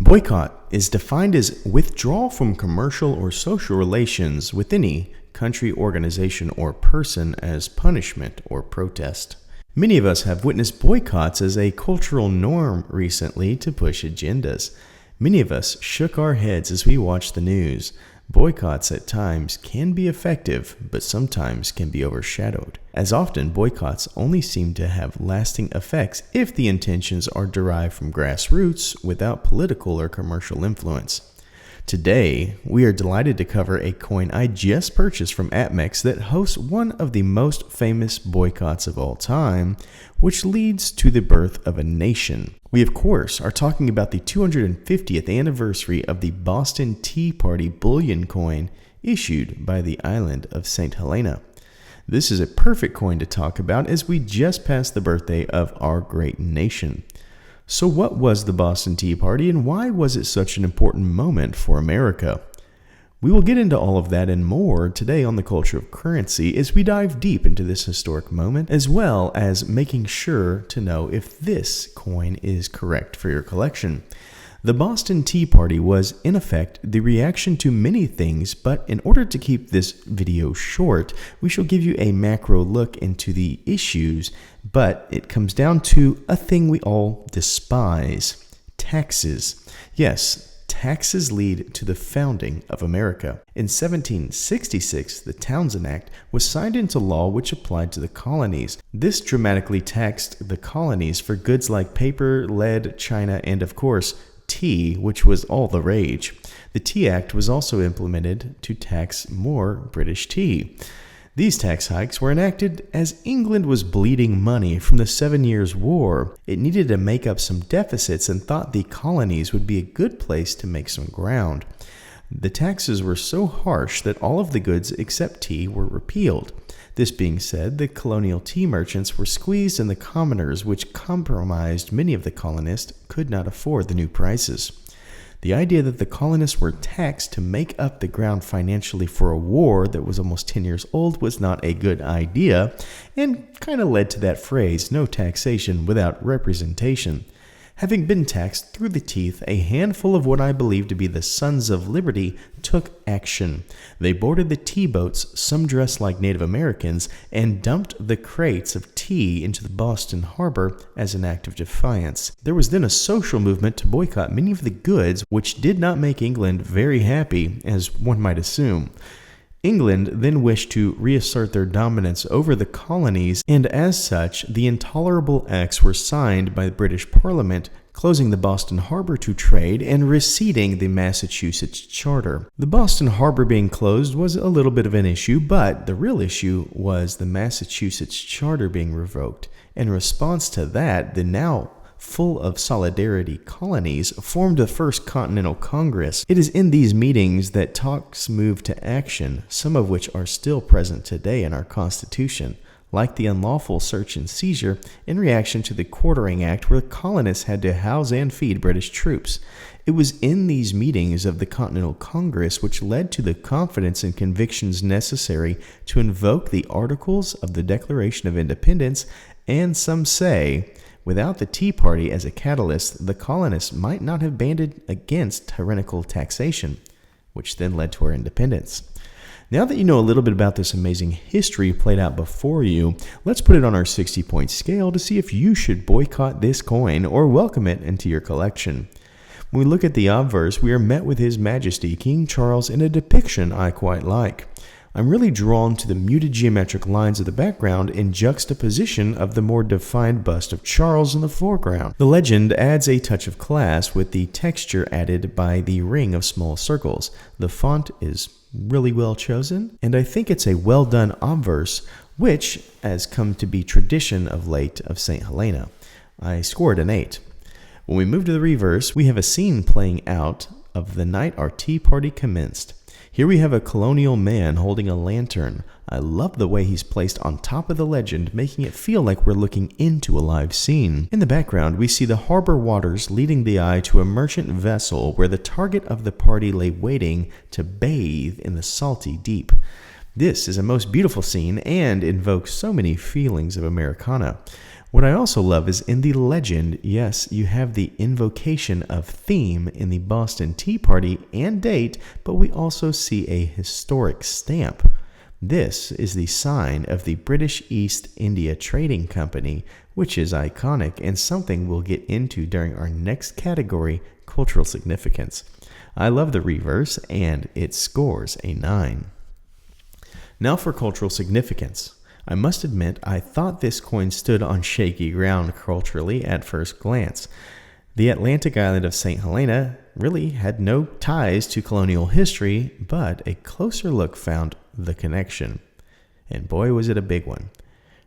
Boycott is defined as withdrawal from commercial or social relations with any country, organization, or person as punishment or protest. Many of us have witnessed boycotts as a cultural norm recently to push agendas. Many of us shook our heads as we watched the news. Boycotts at times can be effective, but sometimes can be overshadowed. As often, boycotts only seem to have lasting effects if the intentions are derived from grassroots without political or commercial influence. Today, we are delighted to cover a coin I just purchased from APMEX that hosts one of the most famous boycotts of all time, which leads to the birth of a nation. We, of course, are talking about the 250th anniversary of the Boston Tea Party bullion coin issued by the island of St. Helena. This is a perfect coin to talk about as we just passed the birthday of our great nation. So what was the Boston Tea Party and why was it such an important moment for America? We will get into all of that and more today on the Culture of Currency as we dive deep into this historic moment, as well as making sure to know if this coin is correct for your collection. The Boston Tea Party was, in effect, the reaction to many things, but in order to keep this video short, we shall give you a macro look into the issues, but it comes down to a thing we all despise: taxes. Yes, taxes lead to the founding of America. In 1766, the Townshend Act was signed into law which applied to the colonies. This dramatically taxed the colonies for goods like paper, lead, china, and of course, tea, which was all the rage. The Tea Act was also implemented to tax more British tea. These tax hikes were enacted as England was bleeding money from the 7 Years' War. It needed to make up some deficits and thought the colonies would be a good place to make some ground. The taxes were so harsh that all of the goods except tea were repealed. This being said, the colonial tea merchants were squeezed and the commoners, which compromised many of the colonists, could not afford the new prices. The idea that the colonists were taxed to make up the ground financially for a war that was almost 10 years old was not a good idea, and kind of led to that phrase, no taxation without representation. Having been taxed through the teeth, a handful of what I believe to be the Sons of Liberty took action. They boarded the tea boats, some dressed like Native Americans, and dumped the crates of tea into the Boston harbor as an act of defiance. There was then a social movement to boycott many of the goods, which did not make England very happy, as one might assume. England then wished to reassert their dominance over the colonies, and as such, the Intolerable Acts were signed by the British Parliament, closing the Boston Harbor to trade and reseating the Massachusetts Charter. The Boston Harbor being closed was a little bit of an issue, but the real issue was the Massachusetts Charter being revoked. In response to that, the now full of solidarity colonies formed the First Continental Congress. It is in these meetings that talks moved to action, some of which are still present today in our Constitution, like the unlawful search and seizure in reaction to the Quartering Act, where the colonists had to house and feed British troops. It was in these meetings of the Continental Congress which led to the confidence and convictions necessary to invoke the Articles of the Declaration of Independence, and some say, without the Tea Party as a catalyst, the colonists might not have banded against tyrannical taxation, which then led to our independence. Now that you know a little bit about this amazing history played out before you, let's put it on our 60-point scale to see if you should boycott this coin or welcome it into your collection. When we look at the obverse, we are met with His Majesty King Charles in a depiction I quite like. I'm really drawn to the muted geometric lines of the background in juxtaposition of the more defined bust of Charles in the foreground. The legend adds a touch of class with the texture added by the ring of small circles. The font is really well chosen, and I think it's a well done obverse, which has come to be tradition of late of St. Helena. I scored an 8. When we move to the reverse, we have a scene playing out of the night our tea party commenced. Here we have a colonial man holding a lantern. I love the way he's placed on top of the legend, making it feel like we're looking into a live scene. In the background, we see the harbor waters leading the eye to a merchant vessel where the target of the party lay waiting to bathe in the salty deep. This is a most beautiful scene and invokes so many feelings of Americana. What I also love is in the legend, yes, you have the invocation of theme in the Boston Tea Party and date, but we also see a historic stamp. This is the sign of the British East India Trading Company, which is iconic and something we'll get into during our next category, cultural significance. I love the reverse, and it scores a 9. Now for cultural significance. I must admit, I thought this coin stood on shaky ground culturally at first glance. The Atlantic island of St. Helena really had no ties to colonial history, but a closer look found the connection. And boy, was it a big one.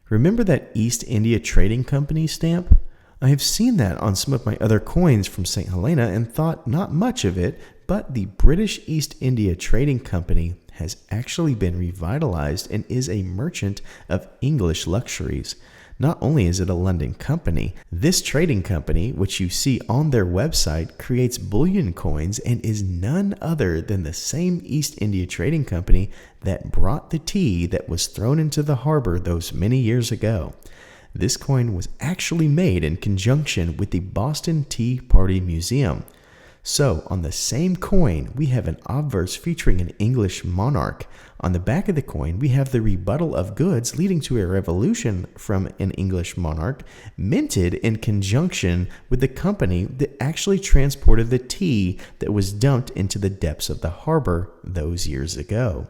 Remember that East India Trading Company stamp? I have seen that on some of my other coins from St. Helena and thought not much of it, but the British East India Trading Company has actually been revitalized and is a merchant of English luxuries. Not only is it a London company, this trading company, which you see on their website, creates bullion coins and is none other than the same East India Trading Company that brought the tea that was thrown into the harbor those many years ago. This coin was actually made in conjunction with the Boston Tea Party Museum. So, on the same coin, we have an obverse featuring an English monarch. On the back of the coin, we have the rebuttal of goods leading to a revolution from an English monarch, minted in conjunction with the company that actually transported the tea that was dumped into the depths of the harbor those years ago.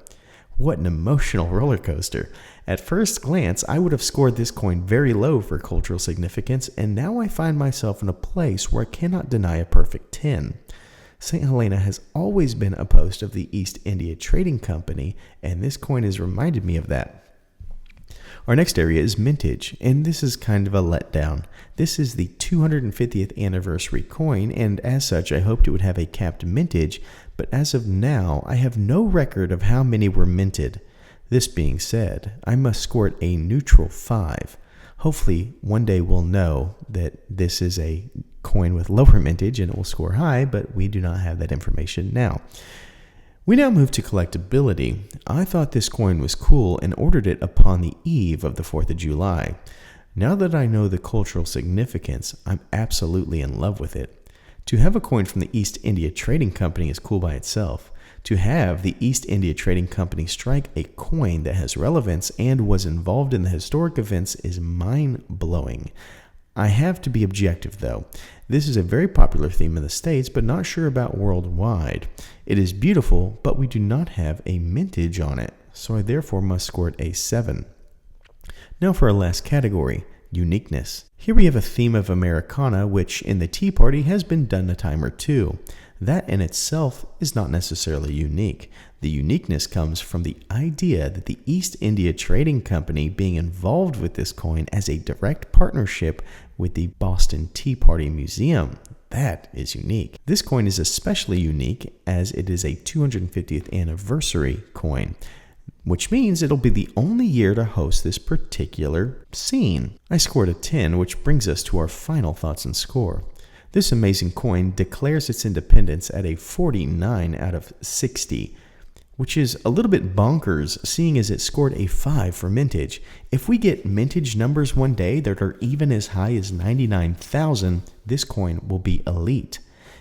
What an emotional roller coaster. At first glance, I would have scored this coin very low for cultural significance, and now I find myself in a place where I cannot deny a perfect 10. St. Helena has always been a post of the East India Trading Company, and this coin has reminded me of that. Our next area is mintage, and this is kind of a letdown. This is the 250th anniversary coin, and as such, I hoped it would have a capped mintage, but as of now, I have no record of how many were minted. This being said, I must score it a neutral 5. Hopefully, one day we'll know that this is a coin with lower mintage and it will score high, but we do not have that information now. We now move to collectability. I thought this coin was cool and ordered it upon the eve of the 4th of July. Now that I know the cultural significance, I'm absolutely in love with it. To have a coin from the East India Trading Company is cool by itself. To have the East India Trading Company strike a coin that has relevance and was involved in the historic events is mind-blowing. I have to be objective though. This is a very popular theme in the States, but not sure about worldwide. It is beautiful, but we do not have a mintage on it, so I therefore must score it a 7. Now for our last category, uniqueness. Here we have a theme of Americana, which in the Tea Party has been done a time or two. That in itself is not necessarily unique. The uniqueness comes from the idea that the East India Trading Company being involved with this coin as a direct partnership with the Boston Tea Party Museum. That is unique. This coin is especially unique as it is a 250th anniversary coin, which means it'll be the only year to host this particular scene. I scored a 10, which brings us to our final thoughts and score. This amazing coin declares its independence at a 49 out of 60, which is a little bit bonkers seeing as it scored a 5 for mintage. If we get mintage numbers one day that are even as high as 99,000, this coin will be elite.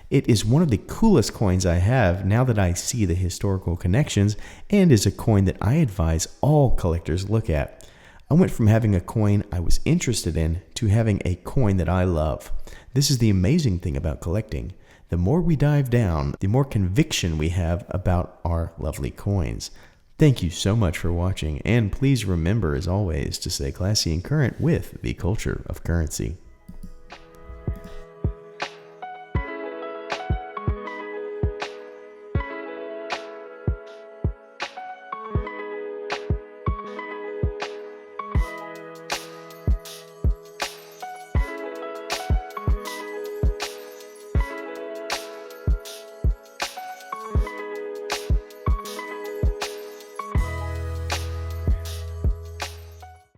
It is one of the coolest coins I have now that I see the historical connections, and is a coin that I advise all collectors look at. I went from having a coin I was interested in to having a coin that I love. This is the amazing thing about collecting. The more we dive down, the more conviction we have about our lovely coins. Thank you so much for watching, and please remember, as always, to stay classy and current with the culture of currency.